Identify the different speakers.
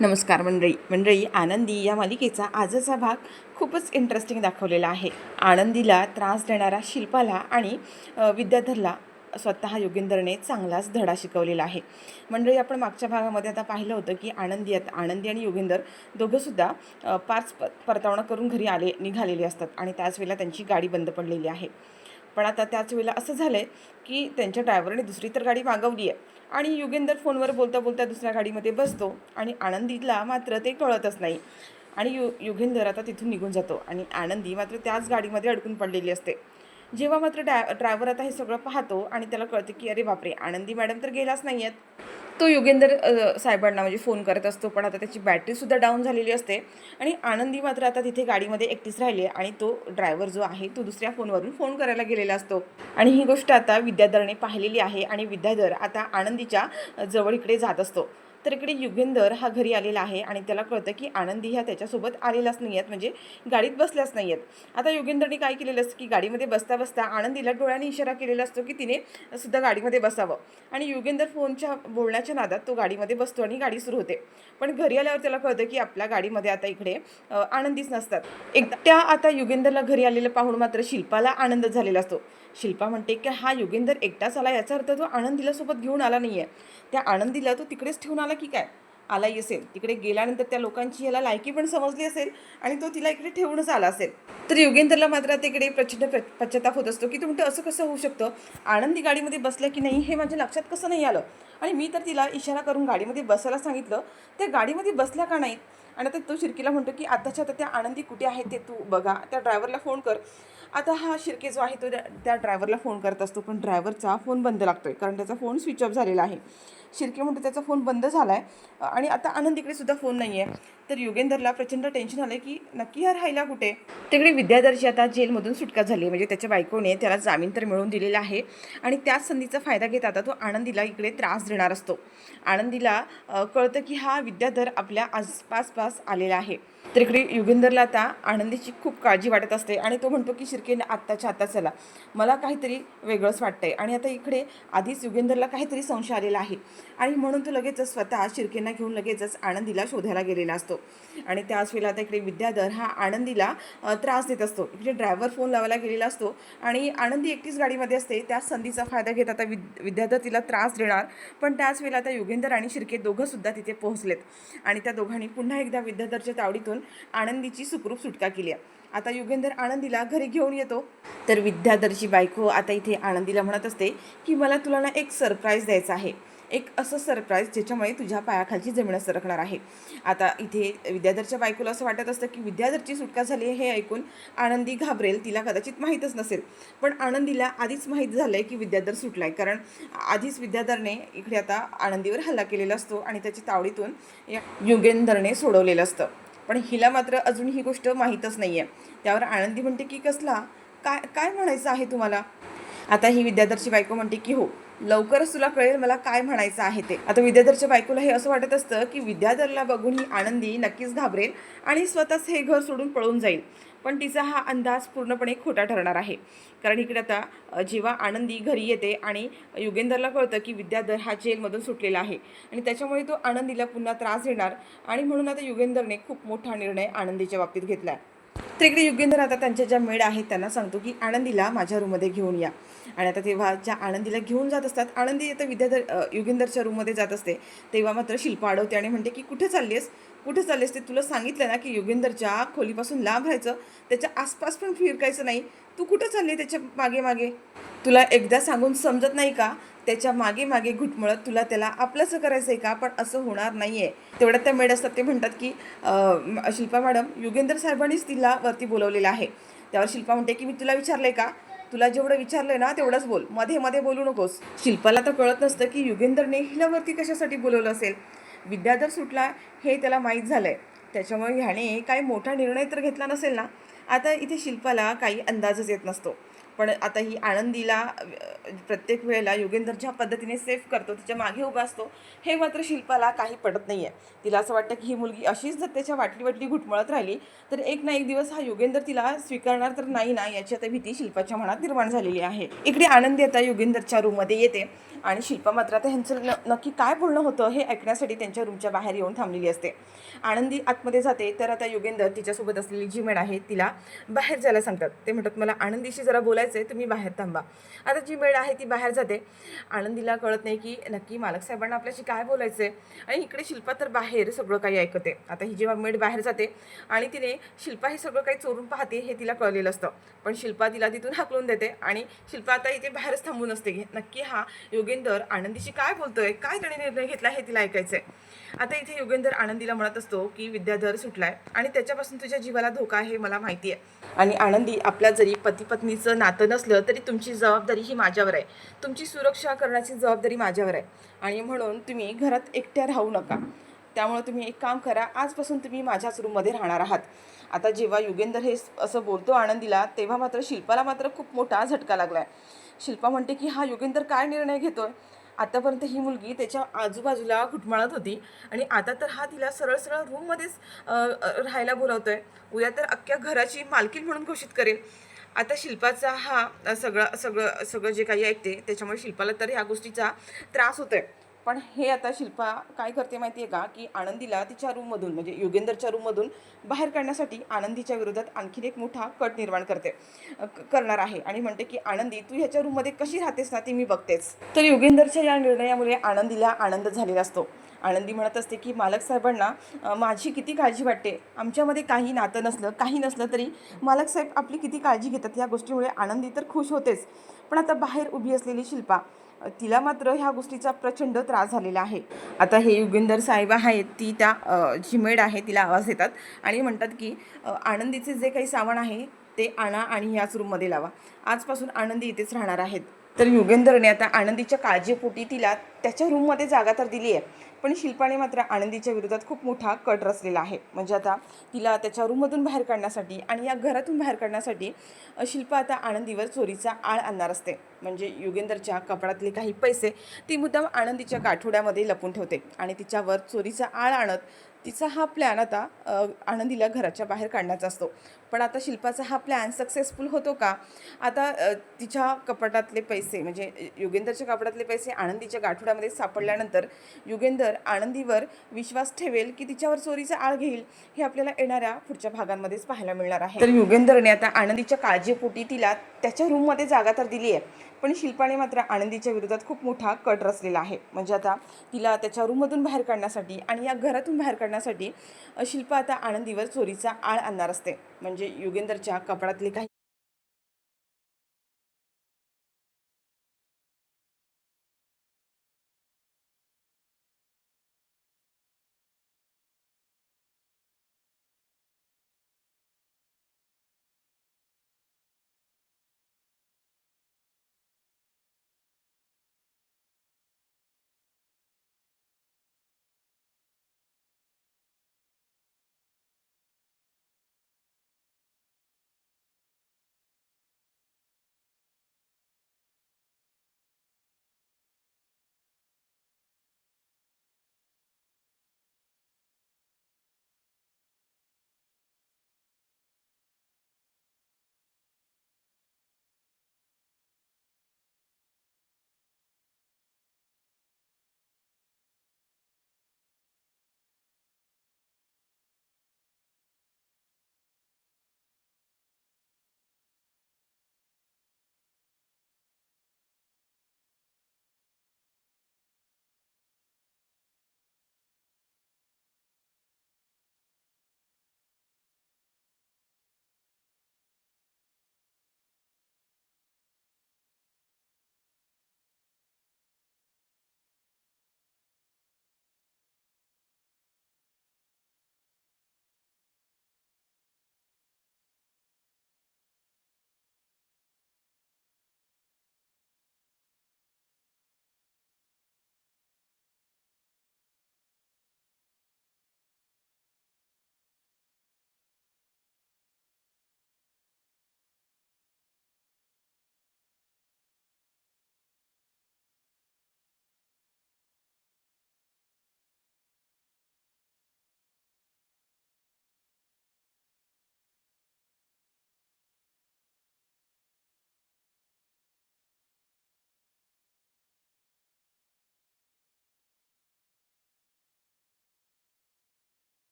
Speaker 1: नमस्कार मंडळी आनंदी या मालिकेचा आजचा भाग खूपच इंटरेस्टिंग दाखवलेला आहे. आनंदीला त्रास देणारा शिल्पाला आणि विद्याधरला स्वतः योगेंद्रने चांगलाच धडा शिकवलेला आहे. मंडळी, आपण मागच्या भागामध्ये आता पाहिलं होतं की आनंदी आणि योगेंद्र दोघंसुद्धा पार्स परतावणा करून घरी निघालेले असतात आणि त्याच वेळेला त्यांची गाडी बंद पडलेली आहे. पण आता त्याच वेळेला असं झालं आहे की त्यांच्या ड्रायव्हरने दुसरी तर गाडी मागवली आहे आणि योगेंद्र फोनवर बोलता बोलता दुसऱ्या गाडीमध्ये बसतो आणि आनंदीला मात्र ते कळतच नाही. आणि योगेंद्र आता तिथून निघून जातो आणि आनंदी मात्र त्याच गाडीमध्ये अडकून पडलेली असते. जेव्हा मात्र ड्रायव्हर आता हे सगळं पाहतो आणि त्याला कळते की अरे बापरे, आनंदी मॅडम तर गेलाच नाही आहेत. तो योगेंद्र साहेबांना म्हणजे फोन करत असतो, पण आता त्याची बॅटरीसुद्धा डाऊन झालेली असते आणि आनंदी मात्र आता तिथे गाडीमध्ये एकटीच राहिली आणि तो ड्रायव्हर जो आहे तो दुसऱ्या फोनवरून फोन करायला गेलेला असतो. आणि ही गोष्ट आता विद्याधरने पाहिलेली आहे आणि विद्याधर आता आनंदीच्या जवळ इकडे जात असतो. तर इकडे युगेंदर हा घरी आलेला आहे आणि त्याला कळतं की आनंदी ह्या त्याच्यासोबत आलेलाच नाही आहेत, म्हणजे गाडीत बसल्याच नाही आहेत. आता युगेंदरने काय केलेलं असतं की गाडीमध्ये बसता बसता आनंदीला डोळ्याने इशारा केलेला असतो की तिने सुद्धा गाडीमध्ये बसावं आणि युगेंदर फोनच्या बोलण्याच्या नादात तो गाडीमध्ये बसतो आणि गाडी सुरू होते. पण घरी आल्यावर त्याला कळतं की आपल्या गाडीमध्ये आता इकडे आनंदीच नसतात. एकट्या आता युगेंदरला घरी आलेलं पाहून मात्र शिल्पाला आनंद झालेला असतो. शिल्पा म्हणते की हा युगेंदर एकटाच आला, याचा अर्थ तो आनंदीला सोबत घेऊन आला नाही आहे. त्या आनंदीला तो तिकडेच ठेवून आला की काय, आलाही असेल तिकडे गेल्यानंतर त्या लोकांची याला लायकी पण समजली असेल आणि तो तिला इकडे ठेवूनच आला असेल. तर योगेंद्रला मात्र तिकडे प्रचंड पश्चाताप होत असतो की तू म्हणतो असं कसं होऊ शकतं, आनंदी गाडीमध्ये बसल्या की नाही हे माझ्या लक्षात कसं नाही आलं आणि मी तर तिला इशारा करून गाडीमध्ये बसायला सांगितलं, त्या गाडीमध्ये बसल्या का नाहीत. आणि आता तो शिर्केला म्हणतो की आताच्या आता त्या आनंदी कुठे आहे ते तू बघा, त्या ड्रायव्हरला फोन कर. आता हा शिर्के जो आहे तो त्या ड्रायव्हरला फोन करत असतो, पण ड्रायव्हरचा फोन बंद लागतो आहे कारण त्याचा फोन स्विच ऑफ झालेला आहे. शिर्के म्हणतो त्याचा फोन बंद झाला आहे आणि आता आनंदीकडे सुद्धा फोन नाही आहे. तर योगेंदरला प्रचंड टेन्शन आलं की नक्की हा राहिला कुठे. तिकडे विद्याधरची आता जेलमधून सुटका झाली, म्हणजे त्याच्या बायकोने त्याला जामीन तर मिळवून दिलेला आहे आणि त्याच संधीचा फायदा घेत आता तो आनंदीला इकडे त्रास देणार असतो. आनंदीला कळतं की हा विद्याधर आपल्या आसपास आलेला आहे. तर इकडे योगेंदरला आता आनंदीची खूप काळजी वाटत असते आणि तो म्हणतो की शिर्केने आत्ताच्या आत्ता चला, मला काहीतरी वेगळंच वाटतंय. आणि आता इकडे आधीच योगेंदरला काहीतरी संशय आलेला आहे आणि म्हणून तो लगेचच स्वतः शिर्केंना घेऊन लगेचच आनंदीला शोधायला गेलेला असतो. आणि त्याच वेळेला आता इकडे विद्याधर हा आनंदीला त्रास देत असतो. इकडे ड्रायव्हर फोन लावायला गेलेला असतो आणि आनंदी एकटीच गाडीमध्ये असते. त्याच संधीचा फायदा घेत आता विद्याधर तिला त्रास देणार, पण त्याच वेळेला आता योगेंदर आणि शिर्के दोघंसुद्धा तिथे पोहोचलेत आणि त्या दोघांनी पुन्हा एकदा विद्याधरच्या तावडीतून आनंदीची सुखरूप सुटका केली आहे. आता योगेंदर आनंदीला घरी घेऊन येतो. तर विद्याधरची बायको आता इथे आनंदीला म्हणत असते की मला तुला ना एक सरप्राईज द्यायचं आहे, एक असं सरप्राईज ज्याच्यामुळे तुझ्या पायाखालची जमीन सरकणार आहे. आता इथे विद्याधरच्या बायकोला असं वाटत असतं की विद्याधरची सुटका झाली हे ऐकून आनंदी घाबरेल, तिला कदाचित माहीतच नसेल. पण आनंदीला आधीच माहीत झालं आहे की विद्याधर सुटला आहे, कारण आधीच विद्याधरने इकडे आता आनंदीवर हल्ला केलेला असतो आणि त्याची तावडीतून योगेंदरने सोडवलेलं असतं. पण हिला मात्र अजून ही गोष्ट माहीतच नाही आहे. त्यावर आनंदी म्हणते की कसला काय काय म्हणायचं आहे तुम्हाला. आता ही विद्याधरची बायको म्हणते की हो, लवकरच तुला कळेल मला काय म्हणायचं आहे ते. आता विद्याधरच्या बायकोला हे असं वाटत असतं की विद्याधरला बघून ही आनंदी नक्कीच घाबरेल आणि स्वतःच हे घर सोडून पळून जाईल. पण तिचा हा अंदाज पूर्णपणे खोटा ठरणार आहे, कारण इकडे आता जेव्हा आनंदी घरी येते आणि योगेंदरला कळतं की विद्याधर हा जेलमधून सुटलेला आहे आणि त्याच्यामुळे तो आनंदीला पुन्हा त्रास देणार आणि म्हणून आता योगेंदरने खूप मोठा निर्णय आनंदीच्या बाबतीत घेतला आहे. तर इकडे योगेंद्र आता त्यांच्या ज्या मेड आहेत त्यांना सांगतो की आनंदीला माझ्या रूममध्ये घेऊन या. आणि आता तेव्हा ज्या आनंदीला घेऊन जात असतात, आनंदी आता योगेंदरच्या रूममध्ये जात असते, तेव्हा मात्र शिल्पा अडवते आणि म्हणते की कुठे चाललीस ते तुला सांगितलं ना की योगेंदरच्या खोलीपासून लांब राहायचं, त्याच्या आसपास पण फिरकायचं नाही. तू कुठं चालली त्याच्या मागे मागे, तुला एकदा सांगून समजत नाही का, त्याच्या मागे मागे घुटमळत तुला त्याला आपलंसं करायचं आहे का, पण असं होणार नाही आहे. तेवढ्यात त्या मेड असतात ते म्हणतात की शिल्पा मॅडम, योगेंद्र साहेबांनीच तिला वरती बोलवलेलं आहे. त्यावर शिल्पा म्हणते की मी तुला विचारलं आहे का, तुला जेवढं विचारलं आहे ना तेवढंच बोल, मध्ये मध्ये बोलू नकोस. शिल्पाला तर कळत नसतं की योगेंदरने हिला वरती कशासाठी बोलवलं असेल. विद्याधर सुटला हे त्याला माहीत झालं आहे, त्याच्यामुळे ह्याने काही मोठा निर्णय तर घेतला नसेल ना. आता इथे शिल्पाला काही अंदाजच येत नसतो, पण आता ही आनंदीला प्रत्येक वेळेला योगेंद्र ज्या पद्धतीने सेफ करतो, तिच्या मागे उभा असतो, हे मात्र शिल्पाला काही पटत नाही आहे. तिला असं वाटतं की ही मुलगी अशीच जर त्याच्या वाटली घुटमळत राहिली तर एक ना एक दिवस हा योगेंद्र तिला स्वीकारणार तर नाही ना, याची आता भीती शिल्पाच्या मनात निर्माण झालेली आहे. इकडे आनंदी आता योगेंद्रच्या रूममध्ये येते आणि शिल्पा मात्र आता ह्यांचं नक्की काय बोलणं होतं हे ऐकण्यासाठी त्यांच्या रूमच्या बाहेर येऊन थांबलेली असते. आनंदी आतमध्ये जाते तर आता योगेंद्र तिच्यासोबत असलेली जी मेड आहे तिला बाहेर जायला सांगतात. ते म्हणतात मला आनंदीशी जरा बोलायचं आहे, तुम्ही बाहेर थांबा. आता जी मेड आहे ती बाहेर जाते. आनंदीला कळत नाही की नक्की मालक साहेबांना आपल्याशी काय बोलायचं आहे, आणि इकडे शिल्पा तर बाहेर सगळं काही ऐकते. आता ही जेव्हा मेड बाहेर जाते आणि तिने शिल्पा हे सगळं काही चोरून पाहते हे तिला कळलेलं असतं, पण शिल्पा तिला तिथून हाकलून देते आणि शिल्पा आता इथे बाहेरच थांबून असते. नक्की हा योगेंद्र आनंदीशी काय बोलतोय, काय त्याने निर्णय घेतला हे तिला ऐकायचंय. आता इथे योगेंद्र आनंदीला म्हणत असतो की विद्याधर सुटलाय आणि त्याच्यापासून तुझ्या जीवाला धोका आहे मला माहिती आहे, आणि आनंदी आपल्या जरी पती पत्नीचं नातं नसलं तरी तुमची जबाबदारी ही माझ्यावर आहे, तुमची सुरक्षा करण्याची जबाबदारी माझ्यावर आहे, आणि म्हणून तुम्ही घरात एकट्या राहू नका. त्यामुळे तुम्ही एक काम करा, आजपासून तुम्ही माझ्याच रूममध्ये राहणार आहात. आता जेव्हा योगेंद्र हे असं बोलतो आनंदीला, तेव्हा मात्र शिल्पाला मात्र खूप मोठा झटका लागलाय. शिल्पा म्हणते की हा योगेंद्र काय निर्णय घेतोय. आतापर्यंत ही मुलगी त्याच्या आजूबाजूला घुटमाळत होती आणि आता तर हा तिला सरळ सरळ रूममध्येच राहायला बोलावतोय. उद्या तर अख्ख्या घराची मालकीण म्हणून घोषित करेल. आता शिल्पाचा हा सगळं जे काही ऐकते त्याच्यामुळे शिल्पाला तर ह्या गोष्टीचा त्रास होतोय. पण हे आता शिल्पा काय करते माहिती आहे का, की आनंदीला तिच्या रूममधून म्हणजे योगेंद्रच्या रूममधून बाहेर काढण्यासाठी आनंदीच्या विरोधात आणखीन एक मोठा कट निर्माण करणार आहे आणि म्हणते की आनंदी तू ह्याच्या रूममध्ये कशी राहतेस ना ती मी बघतेच. तर योगेंद्रच्या या निर्णयामुळे आनंदीला आनंद झालेला असतो. आनंदी म्हणत असते की मालक साहेबांना माझी किती काळजी वाटते, आमच्यामध्ये काही नातं नसलं काही नसलं तरी मालक साहेब आपली किती काळजी घेतात, या गोष्टीमुळे आनंदी तर खुश होतेच. पण आता बाहेर उभी असलेली शिल्पा, तिला मात्र ह्या गोष्टीचा प्रचंड त्रास झालेला आहे. आता हे योगेंद्र साहेब आहेत ती त्या जी मेड आहे तिला आवाज देतात आणि म्हणतात की आनंदीचे जे काही सामान आहे ते आणा आणि याच रूममध्ये लावा, आजपासून आनंदी इथेच राहणार आहेत. तर योगेंद्रने आता आनंदीच्या काळजीपोटी तिला त्याच्या रूममध्ये जागा तर दिली आहे, पण शिल्पाने मात्र आनंदीच्या विरोधात खूप मोठा कट रचलेला आहे. म्हणजे आता तिला त्याच्या रूममधून बाहेर काढण्यासाठी आणि या घरातून बाहेर काढण्यासाठी शिल्पा आता आनंदीवर चोरीचा आळ आणणार असते. म्हणजे योगेंद्रच्या कपड्यातले काही पैसे ती मुद्दाम आनंदीच्या गाठोड्यामध्ये लपून ठेवते आणि तिच्यावर चोरीचा आळ आणत तिचा हा प्लॅन आता आनंदीला घराच्या बाहेर काढण्याचा असतो. पण आता शिल्पाचा हा प्लॅन सक्सेसफुल होतो का? आता तिच्या कपाटातले पैसे म्हणजे योगेंद्रच्या कपाटातले पैसे आनंदीच्या गाठोड्यामध्ये सापडल्यानंतर योगेंद्र आनंदीवर विश्वास ठेवेल की तिच्यावर चोरीचा आळ घेईल, हे आपल्याला येणाऱ्या पुढच्या भागांमध्येच पाहायला मिळणार आहे. तर योगेंद्रने आता आनंदीच्या काळजीपोटी तिला त्याच्या रूममध्ये जागा तर दिली आहे, पण शिल्पाने मात्र आनंदीच्या विरोधात खूप मोठा कट रचलेला आहे. म्हणजे आता तिला त्याच्या रूममधून बाहेर काढण्यासाठी आणि या घरातून बाहेर काढण्यासाठी शिल्पा आता आनंदीवर चोरीचा आळ आणणार असते. म्हणजे योगेंद्रच्या कपड्यातले काही